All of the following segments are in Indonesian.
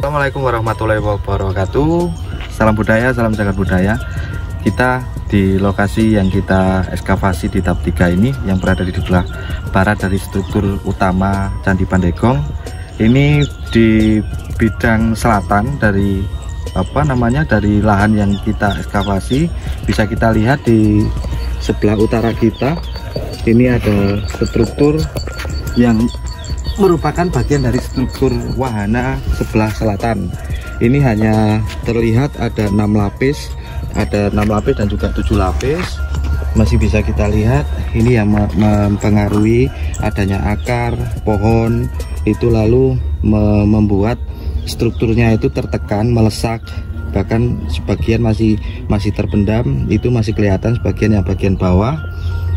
Assalamualaikum warahmatullahi wabarakatuh. Salam budaya, salam jagat budaya. Kita di lokasi yang kita ekskavasi di tahap 3 ini, yang berada di sebelah barat dari struktur utama Candi Pandegong. Ini di bidang selatan dari dari lahan yang kita ekskavasi. Bisa kita lihat di sebelah utara kita, ini ada struktur yang merupakan bagian dari struktur wahana sebelah selatan. Ini hanya terlihat ada 6 lapis, dan juga 7 lapis. Masih bisa kita lihat ini yang mempengaruhi adanya akar pohon itu, lalu membuat strukturnya itu tertekan, melesak, bahkan sebagian masih terpendam. Itu masih kelihatan sebagian yang bagian bawah.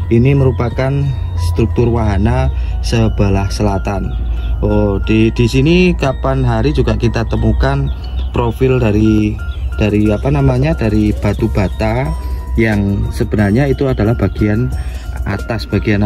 Ini merupakan struktur wahana sebelah selatan. Oh, di sini kapan hari juga kita temukan profil dari batu bata yang sebenarnya itu adalah bagian atas, bagian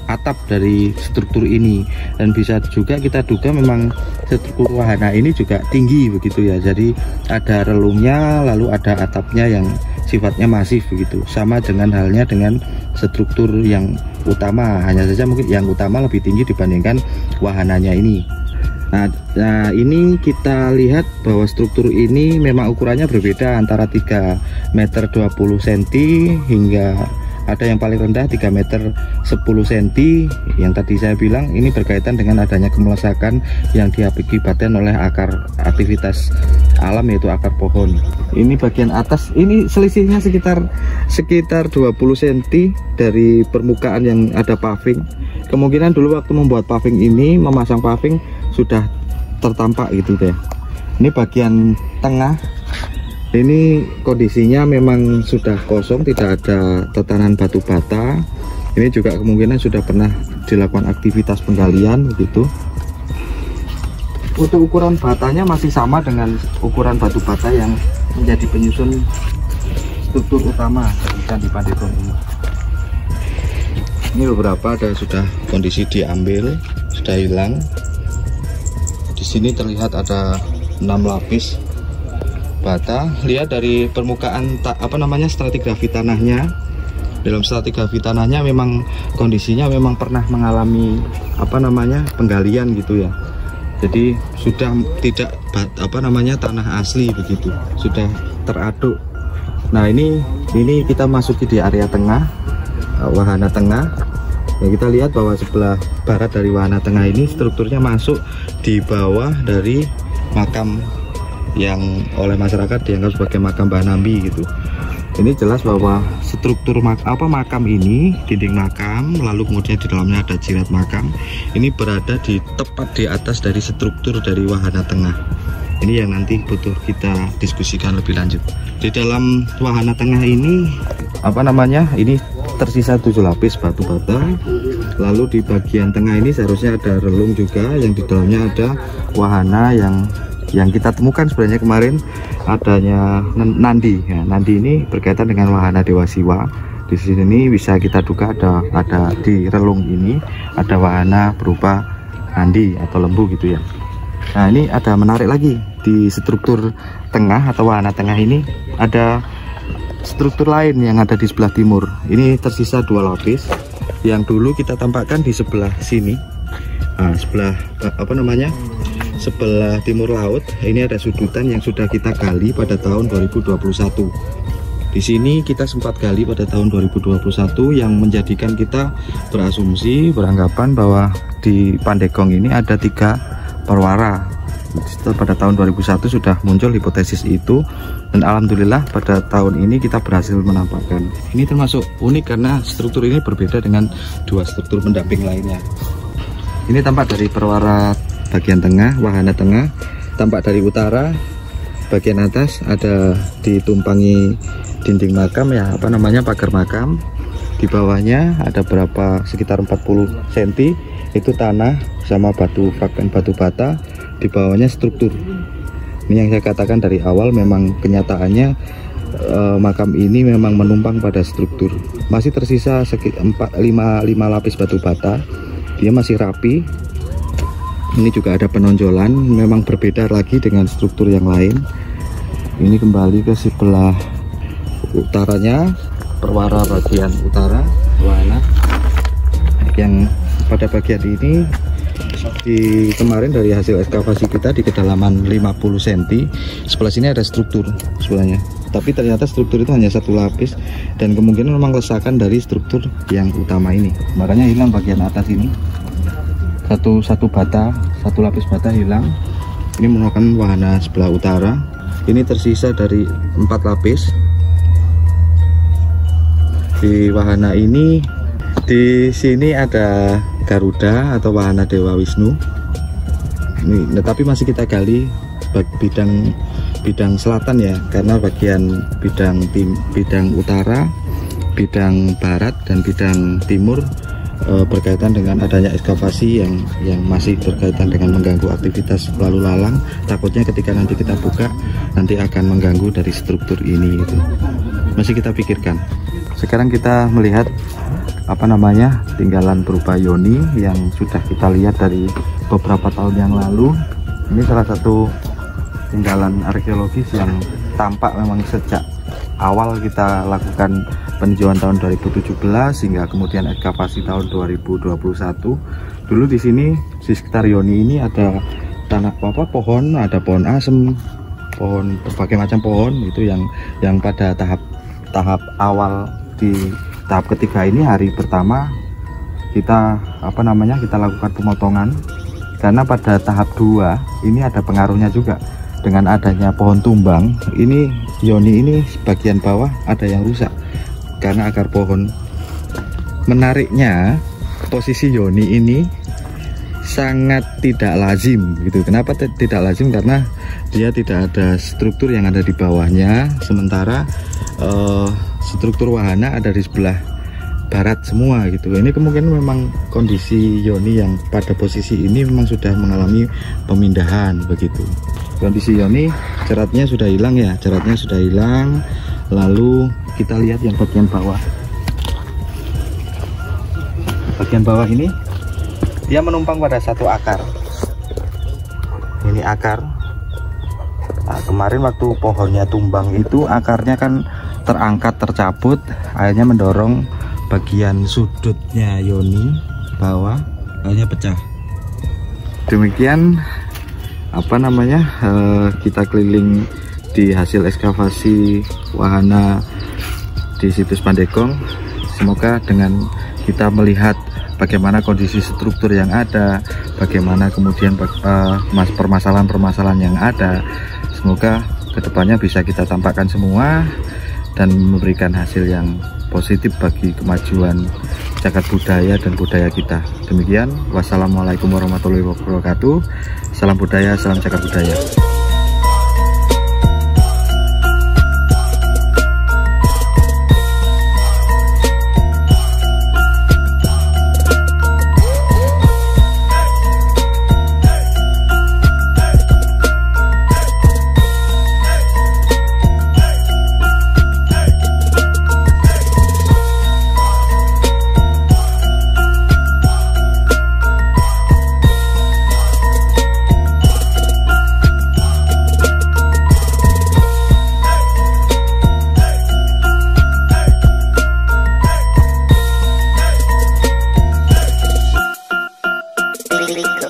atap dari struktur ini. Dan bisa juga kita duga memang struktur wahana ini juga tinggi begitu ya. Jadi ada relungnya, lalu ada atapnya yang sifatnya masif begitu. Sama dengan halnya dengan struktur yang utama, hanya saja mungkin yang utama lebih tinggi dibandingkan wahananya ini. Nah, ini kita lihat bahwa struktur ini memang ukurannya berbeda, antara 3 meter 20 cm hingga ada yang paling rendah 3 meter 10 cm. Yang tadi saya bilang ini berkaitan dengan adanya kemelesakan yang diakibatkan oleh aktivitas alam, yaitu akar pohon. Ini bagian atas, ini selisihnya sekitar 20 cm dari permukaan yang ada paving. Kemungkinan dulu waktu membuat paving ini, memasang paving, sudah tertampak gitu deh. Ini bagian tengah, ini kondisinya memang sudah kosong, tidak ada tatanan batu bata. Ini juga kemungkinan sudah pernah dilakukan aktivitas penggalian begitu. Untuk ukuran batanya masih sama dengan ukuran batu bata yang menjadi penyusun struktur utama dari Candi Pandegong ini. Ini beberapa ada sudah kondisi diambil, sudah hilang. Di sini terlihat ada 6 lapis bata. Lihat dari permukaan stratigrafi tanahnya. Dalam stratigrafi tanahnya memang kondisinya memang pernah mengalami penggalian gitu ya. Jadi sudah tidak tanah asli begitu, sudah teraduk. Nah, ini kita masuki di area tengah, wahana tengah. Ya, kita lihat bahwa sebelah barat dari wahana tengah ini strukturnya masuk di bawah dari makam yang oleh masyarakat dianggap sebagai makam Mbah Nambi gitu. Ini jelas bahwa struktur makam ini, dinding makam, lalu kemudian di dalamnya ada jirat makam, ini berada tepat di atas dari struktur dari wahana tengah. Ini yang nanti butuh kita diskusikan lebih lanjut. Di dalam wahana tengah ini ini tersisa 7 lapis batu bata. Lalu di bagian tengah ini seharusnya ada relung juga, yang di dalamnya ada wahana yang kita temukan sebenarnya kemarin adanya nandi. Ya, nandi ini berkaitan dengan wahana Dewa Siwa. Di sini bisa kita duga ada di relung ini ada wahana berupa nandi atau lembu gitu ya. Nah, ini ada menarik lagi di struktur tengah atau wahana tengah ini ada struktur lain yang ada di sebelah timur. Ini tersisa 2 lapis yang dulu kita tampakkan di sebelah sini. Nah, sebelah sebelah timur laut. Ini ada sudutan yang sudah kita gali pada tahun 2021. Di sini kita sempat gali pada tahun 2021 yang menjadikan kita beranggapan bahwa di Pandegong ini ada 3 perwara. pada tahun 2001 sudah muncul hipotesis itu, dan alhamdulillah pada tahun ini kita berhasil menampakkan. Ini termasuk unik karena struktur ini berbeda dengan dua struktur pendamping lainnya. Ini tampak dari perwara bagian tengah, wahana tengah, tampak dari utara bagian atas ada ditumpangi dinding makam ya, pagar makam. Di bawahnya ada sekitar 40 cm itu tanah sama fragmen batu bata. Di bawahnya struktur. Ini yang saya katakan dari awal, memang kenyataannya makam ini memang menumpang pada struktur. Masih tersisa 5 lapis batu bata. Dia masih rapi. Ini juga ada penonjolan, memang berbeda lagi dengan struktur yang lain. Ini kembali ke sebelah utaranya, perwara bagian utara wahana. Yang pada bagian ini kemarin dari hasil ekskavasi kita di kedalaman 50 cm, sebelah sini ada struktur sebelahnya, tapi ternyata struktur itu hanya satu lapis dan kemungkinan memang lesakan dari struktur yang utama ini, makanya hilang bagian atas ini. Satu lapis bata hilang. Ini merupakan wahana sebelah utara. Ini tersisa dari 4 lapis. Di wahana ini, di sini ada Garuda atau wahana Dewa Wisnu. Ini, tapi masih kita gali bidang selatan ya, karena bagian bidang utara, bidang barat dan bidang timur berkaitan dengan adanya ekskavasi yang masih berkaitan dengan mengganggu aktivitas lalu lalang. Takutnya ketika nanti kita buka nanti akan mengganggu dari struktur ini, itu masih kita pikirkan. Sekarang kita melihat tinggalan berupa yoni yang sudah kita lihat dari beberapa tahun yang lalu. Ini salah satu tinggalan arkeologis yang tampak memang sejak awal kita lakukan peninjauan tahun 2017 hingga kemudian ekskavasi tahun 2021. Dulu di sini di sekitar yoni ini ada tanah pohon, ada pohon asem, pohon berbagai macam pohon, itu yang pada tahap awal. Di tahap ketiga ini, hari pertama kita kita lakukan pemotongan, karena pada tahap 2 ini ada pengaruhnya juga dengan adanya pohon tumbang. Ini yoni ini bagian bawah ada yang rusak karena akar pohon. Menariknya, posisi yoni ini sangat tidak lazim gitu. Kenapa tidak lazim? Karena dia tidak ada struktur yang ada di bawahnya, sementara struktur wahana ada di sebelah barat semua gitu. Ini kemungkinan memang kondisi yoni yang pada posisi ini memang sudah mengalami pemindahan begitu. Kondisi yoni ceratnya sudah hilang ya, lalu kita lihat yang bagian bawah. Bagian bawah ini dia menumpang pada satu akar. Ini akar. Nah, kemarin waktu pohonnya tumbang itu akarnya kan terangkat, tercabut, akhirnya mendorong bagian sudutnya yoni bawah, akhirnya pecah. Demikian kita keliling di hasil ekskavasi wahana di situs Pandegong. Semoga dengan kita melihat bagaimana kondisi struktur yang ada, bagaimana kemudian permasalahan-permasalahan yang ada, semoga kedepannya bisa kita tampakkan semua dan memberikan hasil yang positif bagi kemajuan cagar budaya dan budaya kita. Demikian, wassalamualaikum warahmatullahi wabarakatuh. Salam budaya, salam cagar budaya. Rico.